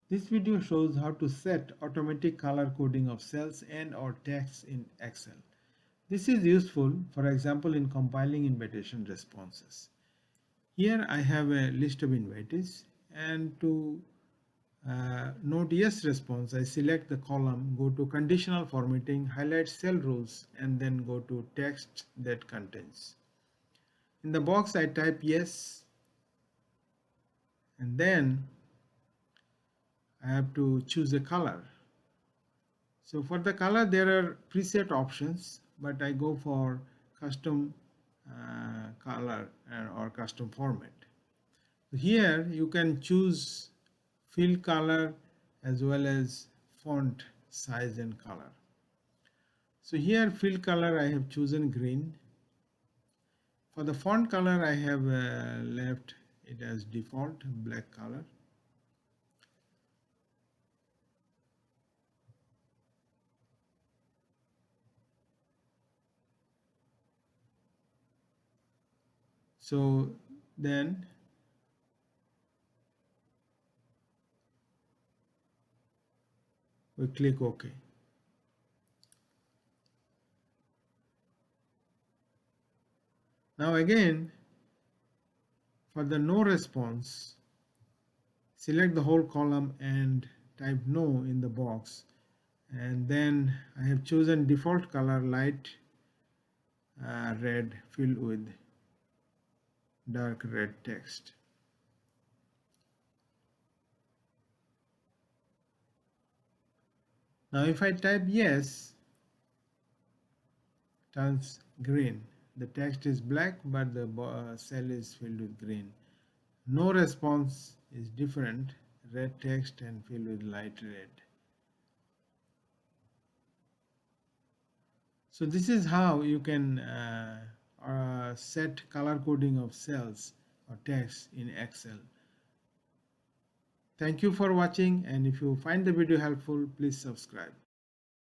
This video shows how to set automatic color coding of cells and or text in Excel. This is useful, for example, in compiling invitation responses. Here I have a list of invitees, and to note yes response, I select the column, go to conditional formatting, highlight cell rules, and then go to text that contains. In the box I type yes, and then I have to choose a color. So for the color there are preset options, but I go for custom color or custom format. Here you can choose field color as well as font size and color. So here field color I have chosen green. For the font color I have left it as default black color. So then we click OK. Now again, for the no response, select the whole column and type no in the box, and then I have chosen default color light red filled with dark red text. Now if I type yes, it turns green. The text is black, but the cell is filled with green. No response is different, red text and filled with light red. So this is how you can set color coding of cells or text in Excel. Thank you for watching, and if you find the video helpful, please subscribe.